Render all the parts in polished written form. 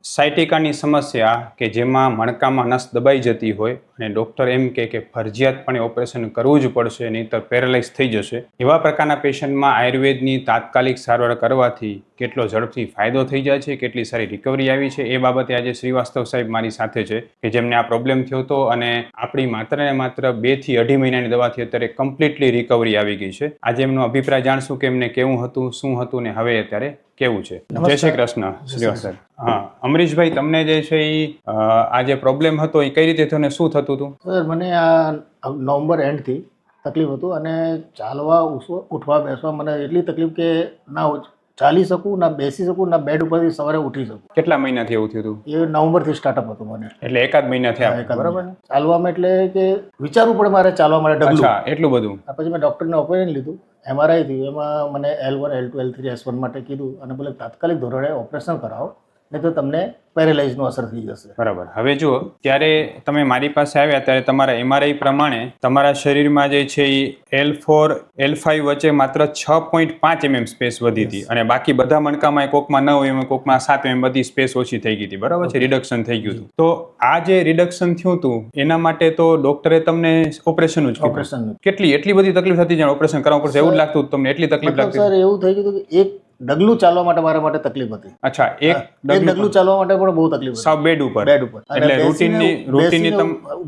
સાયટિકાની સમસ્યા કે જેમાં મણકામાં નસ દબાઈ જતી હોય અને ડૉક્ટર એમ કહે કે ફરજિયાતપણે ઓપરેશન કરવું જ પડશે, નહીંતર પેરાલાઇઝ થઈ જશે, એવા પ્રકારના પેશન્ટમાં આયુર્વેદની તાત્કાલિક સારવાર કરવાથી કેટલો ઝડપથી ફાયદો થઈ જાય છે, કેટલી સારી રિકવરી આવી છે, એ બાબતે આજે શ્રીવાસ્તવ સાહેબ મારી સાથે છે કે જેમને આ પ્રોબ્લેમ થયો હતો અને આપણી માત્ર ને માત્ર 2 થી 2.5 મહિનાની દવાથી અત્યારે કમ્પ્લીટલી રિકવરી આવી ગઈ છે. આજે એમનો અભિપ્રાય જાણશું કે એમને કેવું હતું, શું હતું ને હવે અત્યારે કેવું છે. જય શ્રી કૃષ્ણ શ્રીવાસ્તવ. હા, અમરીશભાઈ, તમને જે છે એ આ જે પ્રોબ્લેમ હતો એ કઈ રીતે થયો ને શું થતું હતું? સર, મને આ નવેમ્બર એન્ડથી તકલીફ હતું અને ચાલવા ઉઠવા બેસવા મને એટલી તકલીફ કે ના ચાલી શકું, ના બેસી શકું, ના બેડ ઉપરથી સવારે ઉઠી શકું. કેટલા મહિનાથી એવું થયું હતું? એ નવેમ્બરથી સ્ટાર્ટઅપ હતું મને. એટલે એકાદ મહિના થયા, બરાબર? ચાલવામાં એટલે કે વિચારવું પડે મારે ચાલવા માટે ડગલું. અચ્છા, એટલું બધું. પછી મેં ડૉક્ટરને અપોઇન્ટમેન્ટ લીધું, MRI થયું, એમાં મને L1, L2, L3, S1 માટે કીધું અને બોલે તાત્કાલિક ધોરણે ઓપરેશન કરાવો, નહીં તો તમને પેરેલાઇઝનો અસર થઈ જશે. બરાબર. હવે જુઓ, ત્યારે તમે મારી પાસે આવ્યા ત્યારે તમારા MRI પ્રમાણે તમારા શરીરમાં જે છે એ L4 L5 વચ્ચે માત્ર 6.5 mm સ્પેસ વધી હતી અને બાકી બધા મણકામાં કોકમાં 9 mm, કોકમાં 7 mm બધી સ્પેસ ઓછી થઈ ગઈ હતી, બરાબર છે? રિડક્શન થઈ ગયું હતું. તો આ જે રિડક્શન થયું હતું એના માટે તો ડોક્ટરે તમને ઓપરેશન જ કીધું. એટલી બધી તકલીફ હતી જાણે ઓપરેશન કરાવવું પડશે એવું લાગતું તમને? એટલી તકલીફ લાગતી? સર, એવું થઈ ગયું કે એક ડગલું ચાલવા માટે મારા માટે તકલીફ હતી. અચ્છા, એક ડગલું ચાલવા માટે પણ બહુ તકલીફ હતી. સાવ બેડ ઉપર એટલે રૂટીનની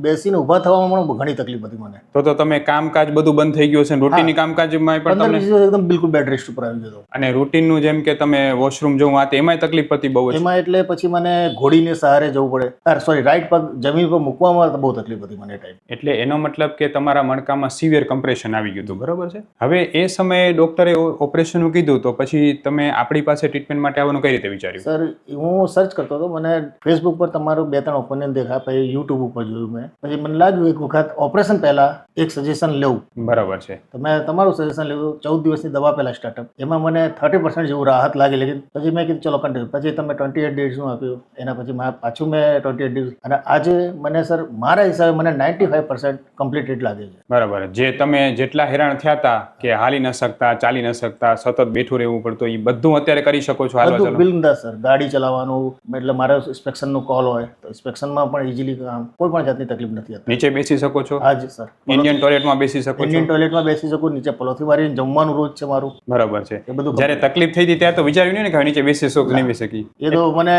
બેસીને ઊભા થવામાં પણ ઘણી તકલીફ હતી મને. તો તમે કામકાજ બધું બંધ થઈ ગયું છે, રૂટીનની કામકાજમાં પણ તમને એકદમ બિલકુલ બેડ રેસ્ટ ઉપર આવી ગયો. અને રૂટીનનું જેમ કે તમે વોશરૂમ જવું આ એમાંય તકલીફ હતી બહુ જ. એમાં એટલે પછી મને ઘોડીને સહારે જવું પડે, સોરી રાઈટ પગ જમીન પર મૂકવામાં બહુ તકલીફ હતી મને ટાઈમ. એટલે એનો મતલબ કે તમારા મણકામાં સિવિયર કમ્પ્રેશન આવી ગયું હતું, બરાબર છે? હવે એ સમયે ડોક્ટરે ઓપરેશનનું કીધું તો પછી તમે આપણી પાસે ટ્રીટમેન્ટ માટે આવવાનું કઈ રીતે વિચાર્યું? સર, હું સર્ચ કરતો હતો, મને ફેસબુક પર તમારું 2-3 ઓપિનિયન દેખાય, પછી યુટ્યુબ ઉપર જોયું મેં, પછી મને લાગ્યું એક વખત ઓપરેશન પહેલા એક સજેશન લેવું. બરાબર છે. તો મેં તમારું સજેશન લેવું. 14 દિવસની દવા પહેલા સ્ટાર્ટઅપ, એમાં મને 30% જેવું રાહત લાગી. લેકિન પછી મેં કીધું ચલો કન્ટિન્યુ. પછી તમે 28 ડેઝનું આપ્યું, એના પછી પાછું મેં 28 ડેઝ, અને આજે મને સર મારા હિસાબે મને 95% કમ્પ્લીટેડ લાગે છે. બરાબર. જે તમે જેટલા હેરાન થયા હતા કે હાલી ન શકતા, ચાલી ન શકતા, સતત બેઠું રહેવું પડતું, એ બધું અત્યારે કરી શકો છો? હાલવા ચાલો બિલકુલ સર. ગાડી ચલાવવાનું, એટલે મારે ઇન્સ્પેક્શનનો કોલ હોય તો ઇન્સ્પેક્શનમાં પણ ઇઝીલી કામ, કોઈ પણ જાતની તકલીફ નથી. નીચે બેસી શકો છો? હા જી સર. ઇન્ડિયન ટોયલેટમાં બેસી શકો છો? ઇન્ડિયન ટોયલેટમાં બેસી શકું, નીચે પલોથી મારીને જમવાનું રોજ છે મારું. બરાબર છે. એ બધું જ્યારે તકલીફ થઈ હતી ત્યારે તો વિચાર્યું નહીં ને કે નીચે બેસી શકો કે નહીં બેસી શકી? એ તો મને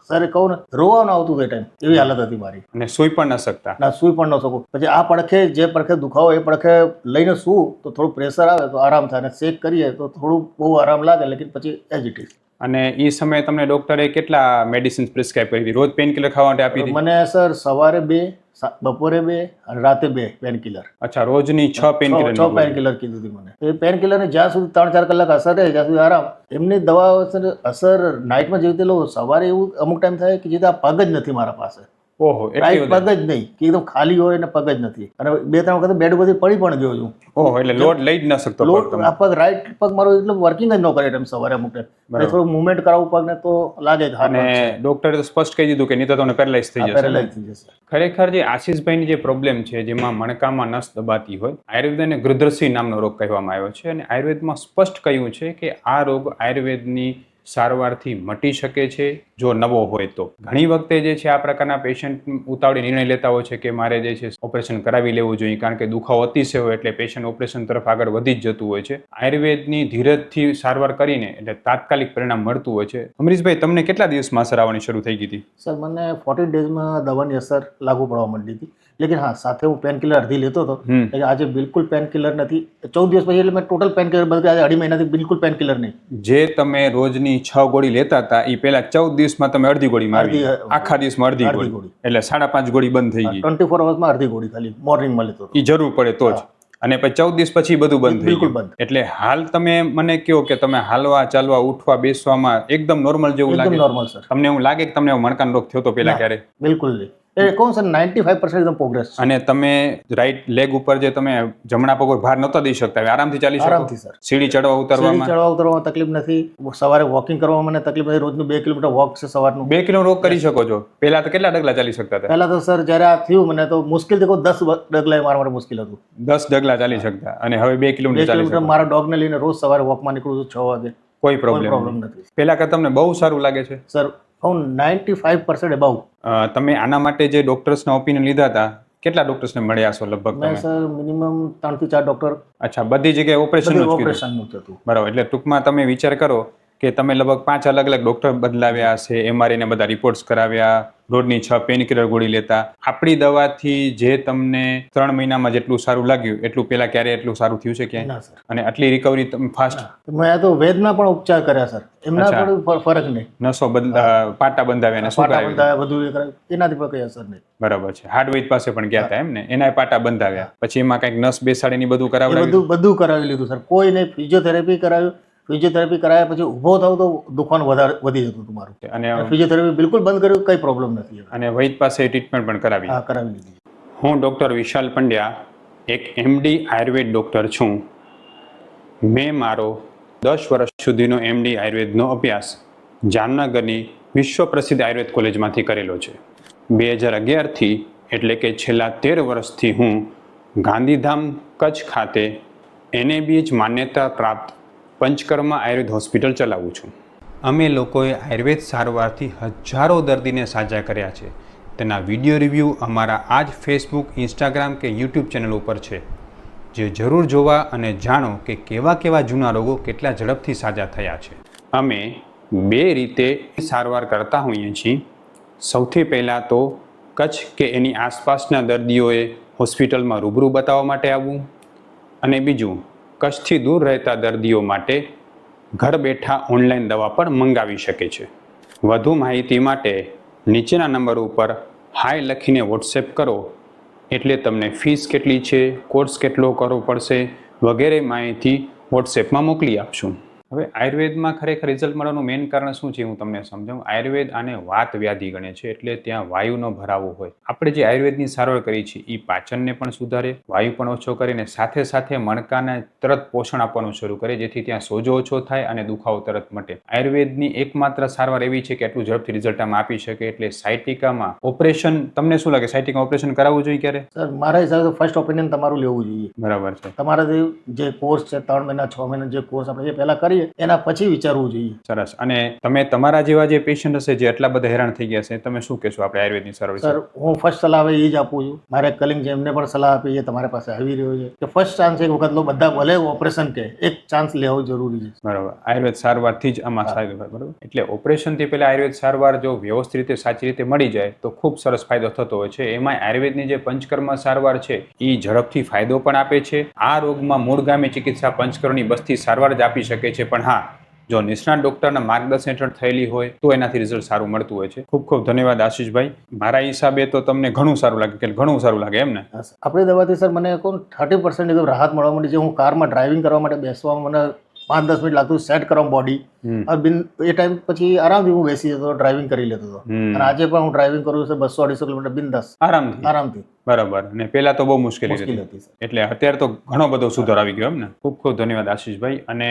સર કહું ને, રોવાનું આવતું એ ટાઈમ, એવી હાલત હતી મારી. અને સૂઈ પણ ન શકતા? ના, સૂઈ પણ ન શકું. પછી આ પડખે જે પડખે દુખાવો એ પડખે લઈને સૂવું તો થોડું પ્રેશર આવે તો આરામ થાય, અને શેક કરીએ તો થોડું બહુ આરામ લાગે, લેકિન પછી એઝ ઇટ ઇઝ. અને એ સમયે તમને ડોક્ટરે કેટલા મેડિસિન પ્રિસ્ક્રાઇબ કરી હતી? રોજ પેનકિલર ખાવા માટે આપી હતી? મને સર સવારે 2, બપોરે 2 અને રાતે 2 પેનકિલર. અચ્છા, રોજની 6 પેનકિલર? 6 પેનકિલર કીધું હતી મને. એ પેનકિલર ને જ્યાં સુધી 3-4 કલાક અસર રહે ત્યાં સુધી આરામ. એમની દવા અસર નાઇટમાં જેવી રીતે લો, સવારે એવું અમુક ટાઈમ થાય કે જે પગ જ નથી મારા પાસે. ઓહો, રાઈટ પગ જ નહીં, કે એકદમ ખાલી હોય ને પગ જ નથી. અને 2-3 વખત બેડ પરથી પડી પણ ગયો છું. ઓહો, એટલે લોડ લઈ જ ન શકતો? આ પગ રાઈટ પગ મારો એટલે વર્કિંગ જ ન કરે ટાઈમ સવારે અમુક ટાઈમ. થોડું મુવમેન્ટ કરાવવું પગને તો લાગે. અને ડોક્ટરે તો સ્પષ્ટ કહી દીધું કે નહીં તો તમને પેરાલાઇઝ થઈ જશે. પેરાલાઇઝ થઈ જશે. ખરેખર જે આશીષભાઈની જે પ્રોબ્લેમ છે, જેમાં મણકામાં નસ દબાતી હોય, આયુર્વેદને ગૃધ્રસી નામનો રોગ કહેવામાં આવ્યો છે. અને આયુર્વેદમાં સ્પષ્ટ કહ્યું છે કે આ રોગ આયુર્વેદની સારવારથી મટી શકે છે જો નવો હોય તો. ઘણી વખતે જે છે આ પ્રકારના પેશન્ટ ઉતાવળી નિર્ણય લેતા હોય છે કે મારે જે છે ઓપરેશન કરાવી લેવું જોઈએ, કારણ કે દુખાવો અતિશય હોય એટલે પેશન્ટ ઓપરેશન તરફ આગળ વધી જ જતું હોય છે. આયુર્વેદની ધીરજથી સારવાર કરીને એટલે તાત્કાલિક પરિણામ મળતું હોય છે. અમરીશભાઈ, તમને કેટલા દિવસમાં અસર આવવાની શરૂ થઈ ગઈ હતી? સર, મને 14 ડેઝમાં દવાની અસર લાગુ પડવા માંડી હતી. લેકિન હા, સાથે હું પેનકિલર અડધી લેતો હતો. આજે બિલકુલ પેનકિલર નથી. 14 દિવસ પછી એટલે મેં ટોટલ પેનકિલર બંધ કર્યા. આજે 2.5 મહિનાથી બિલકુલ પેનકિલર નહીં. જે તમે રોજની 6 ગોળી લેતા હતા એ પહેલા 14 દિવસમાં તમે અડધી ગોળી મારી, આખા દિવસમાં અડધી ગોળી, એટલે 5.5 ગોળી બંધ થઈ ગઈ. 24 અવર્સમાં અડધી ગોળી ખાલી મોર્નિંગમાં લેતો. એ જરૂર પડે તો જ. અને પછી 14 દિવસ પછી બધું બંધ થઈ ગયું? બંધ. એટલે હાલ તમે મને કહો કે તમે હાલવા ચાલવા ઉઠવા બેસવામાં એકદમ નોર્મલ જેવું લાગે? Normal sir. તમને એવું લાગે કે તમને મણકાનો રોગ થયો તો પહેલા ક્યારે? બિલકુલ નહીં. એ કહું સર 95% એકદમ પ્રોગ્રેસ. અને તમે રાઈટ લેગ ઉપર જે તમે જમણા પગ પર ભાર નહોતા દઈ શકતા, આરામથી ચાલી શકો? આરામથી સર. સીડી ચડવા ઉતરવામાં તકલીફ નથી. સવારે વોકિંગ કરવામાં મને તકલીફ નથી. રોજનું 2 કિલોમીટર વોક છે સવારનું. 2 કિલો વોક કરી શકો છો? પહેલા તો કેટલા ડગલા ચાલી શકતા હતા? પહેલા તો સર જયારે આ થયું મને તો મુશ્કેલથી 10 ડગલા મારા માટે મુશ્કેલ હતું. 10 ડગલા ચાલી શકતા અને હવે 2 કિલોમીટર ચાલી શકો? મારા ડોગને લઈને રોજ સવારે વોકમાં નીકળું છું 6 વાગે. કોઈ પ્રોબ્લેમ નથી. પહેલા કરતા તમને બહુ સારું લાગે છે? સર, હું 95% અબાઉ. તમે આના માટે જે ડોક્ટર્સના ઓપિનિયન લીધા હતા, કેટલા ડોક્ટર્સને મળ્યા છો લગભગ મેં તમે? સર મિનિમમ 3 થી 4 ડૉક્ટર અચ્છા, બધી જગ્યાએ ઓપરેશન જ કીધું? ઓપરેશનનું જ હતું. બરાબર. એટલે ટૂંકમાં તમે વિચાર કરો કે તમે લગભગ 5 અલગ અલગ ડોક્ટર બદલાવ્યા હશે, એમઆરઆઈ ને બધા રિપોર્ટ્સ કરાવ્યા, 1.5 પેન કિલર ગોળી લેતા. આપણી દવાથી જે તમને 3 મહિનામાં જેટલું સારું લાગ્યું એટલું પેલા ક્યારે એટલું સારું થયું છે ક્યાંય? ના સર, અને આટલી રિકવરી તમે ફાસ્ટ? મેં તો વેદના પણ ઉપચાર કર્યા સર, એમના અચ્છા. પણ ફરક નહીં. નસો પાટા બંધાવ્યા ને શું પાટા કરાવ્યું? બંધાયા, બધું એ કરાવ્યું, એનાથી પણ કઈ અસર નહીં. બરાબર છે. હાર્ડવેજ પાસે પણ ગયા હતા એમ ને? એના પાટા બંધાવ્યા, પછી એમાં કઈક નસ બેસાડીને બધું એ કરાવડાવ્યું? બધું કરાવી લીધું સર. કોઈ નહીં. ફિઝિયોથેરાપી કરાવ્યું. ફિઝિયોથેરાપી કરાયા પછી ઊભો થાવ તો દુખવાનું વધારે વધી જતું હતું મારું. અને ફિઝિયોથેરાપી બિલકુલ બંધ કર્યું, કઈ પ્રોબ્લેમ નથી. અને વૈદ પાસે ટ્રીટમેન્ટ પણ કરાવી? હા, કરાવી લીધી. હું ડૉક્ટર વિશાલ પંડ્યા, એક એમડી આયુર્વેદ ડૉક્ટર છું. મેં મારો 10 વર્ષ સુધીનો એમડી આયુર્વેદનો અભ્યાસ જામનગરની વિશ્વ પ્રસિદ્ધ આયુર્વેદ કોલેજમાંથી કરેલો છે. 2011થી એટલે કે છેલ્લા 13 વર્ષથી હું ગાંધીધામ કચ્છ ખાતે NABH માન્યતા પ્રાપ્ત પંચકર્મા આયુર્વેદ હોસ્પિટલ ચલાવું છું. અમે લોકોએ આયુર્વેદ સારવારથી હજારો દર્દીને સાજા કર્યા છે. તેના વિડીયો રિવ્યૂ અમારા આ જ ફેસબુક, ઇન્સ્ટાગ્રામ કે યુટ્યુબ ચેનલ ઉપર છે, જે જરૂર જોવા અને જાણો કે કેવા કેવા જૂના રોગો કેટલા ઝડપથી સાજા થયા છે. અમે 2 રીતે સારવાર કરતા હોઈએ છીએ. સૌથી પહેલાં તો કચ્છ કે એની આસપાસના દર્દીઓએ હોસ્પિટલમાં રૂબરૂ બતાવવા માટે આવવું, અને બીજું કચ્છથી દૂર રહેતા દર્દીઓ માટે ઘર બેઠા ઓનલાઈન દવા પણ મંગાવી શકે છે. વધુ માહિતી માટે નીચેના નંબર ઉપર હાય લખીને વોટ્સએપ કરો, એટલે તમને ફીસ કેટલી છે, કોર્સ કેટલો કરવો પડશે વગેરે માહિતી વોટ્સએપમાં મોકલી આપશું. હવે આયુર્વેદમાં ખરેખર રિઝલ્ટ મળવાનું મેઇન કારણ શું છે હું તમને સમજાવું. આયુર્વેદ આને વાત વ્યાધિ ગણે છે, એટલે ત્યાં વાયુનો ભરાવો હોય. આપણે જે આયુર્વેદની સારવાર કરી છે એ પાચનને પણ સુધારે, વાયુ પણ ઓછો કરીને સાથે સાથે મણકાને તરત પોષણ આપવાનું શરૂ કરે, જેથી ત્યાં સોજો ઓછો થાય અને દુખાવો તરત મટે. આયુર્વેદની એકમાત્ર સારવાર એવી છે કે એટલું ઝડપથી રિઝલ્ટ આમાં આપી શકે. એટલે સાયટિકામાં ઓપરેશન, તમને શું લાગે સાયટિકામાં ઓપરેશન કરાવવું જોઈએ ક્યારે? સર, મારા હિસાબે ફર્સ્ટ ઓપિનિયન તમારું લેવું જોઈએ. બરાબર છે. તમારા જે કોર્સ છે 3 મહિના 6 મહિના જે કોર્સ આપણે જે પહેલા કરીએ એના પછી વિચારવું જોઈએ. સરસ. અને તમે તમારા જેવા જે પેશન્ટ હશે જે એટલા બધા હેરાન થઈ ગયા છે, તમે શું કહેશો આપણે આયુર્વેદની સારવાર? સર, હું ફર્સ્ટ સલાહ હવે એ જ આપું છું. મારે કલિંગ છે એમને પણ સલાહ આપી છે, તમારી પાસે આવી રહ્યો છે કે ફર્સ્ટ ચાન્સ એક વખત લો. બધા ભલે ઓપરેશન કે એક ચાન્સ લેવો જરૂરી છે. બરાબર. આયુર્વેદ સારવારથી જ આમાં ફાયદો થાય. બરાબર. એટલે ઓપરેશનથી પહેલા આયુર્વેદ સારવાર જો વ્યવસ્થિત રીતે સાચી રીતે મળી જાય તો ખૂબ સરસ ફાયદો થતો હોય છે. એમાં આયુર્વેદની જે પંચકર્મ સારવાર છે એ ઝડપથી ફાયદો પણ આપે છે. આ રોગમાં મૂળગામી ચિકિત્સા પંચકર્મની બસ્તી સારવાર જ આપી શકે છે, પણ હા, જો નિષ્ણાત ડોક્ટરના માર્ગદર્શન હેઠળ થયેલી હોય તો એનાથી રિઝલ્ટ સારું મળતું હોય છે. ખૂબ ખૂબ ધન્યવાદ આશીષભાઈ. મારા હિસાબે તો તમને ઘણું સારું લાગે, કે ઘણું સારું લાગે એમ ને? આપણી દવાથી સર મને કોણ 30% એકદમ રાહત મળવા માંડી છે. હું કારમાં ડ્રાઇવિંગ કરવા માટે બેસવામાં મને 5-10 મિનિટ લાગતું સેટ કરવામાં બોડી. એ ટાઈમ પછી આરામથી હું બેસી જતો, ડ્રાઇવિંગ કરી લેતો હતો. અને આજે પણ હું ડ્રાઇવિંગ કરું છું 200-250 કિલોમીટર બિંદાસ આરામથી. બરાબર. અને પેલા તો બહુ મુશ્કેલી હતી, સર. એટલે અત્યારે તો ઘણો બધો સુધાર આવી ગયો એમ ને? ખૂબ ખૂબ ધન્યવાદ આશીષભાઈ. અને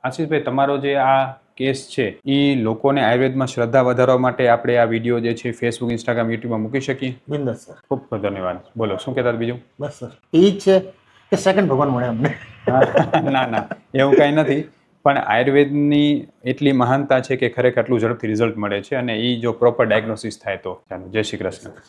આશીષભાઈ, તમારો જે આ કેસ છે એ લોકોને આયુર્વેદમાં શ્રદ્ધા વધારવા માટે આપણે આ વિડીયો જે છે ફેસબુક, ઇન્સ્ટાગ્રામ, યુટ્યુબમાં મૂકી શકીએ? બિંદાસ સર. ખૂબ ખૂબ ધન્યવાદ. બોલો, શું કહેતા બીજું? બસ સર, એ જ છે કે સેકન્ડ ભગવાન મળે અમને. ના ના, એવું કાંઈ નથી. પણ આયુર્વેદની એટલી મહાનતા છે કે ખરેખર આટલું ઝડપથી રિઝલ્ટ મળે છે, અને એ જો પ્રોપર ડાયગ્નોસિસ થાય તો. ચાલો, જય શ્રી કૃષ્ણ.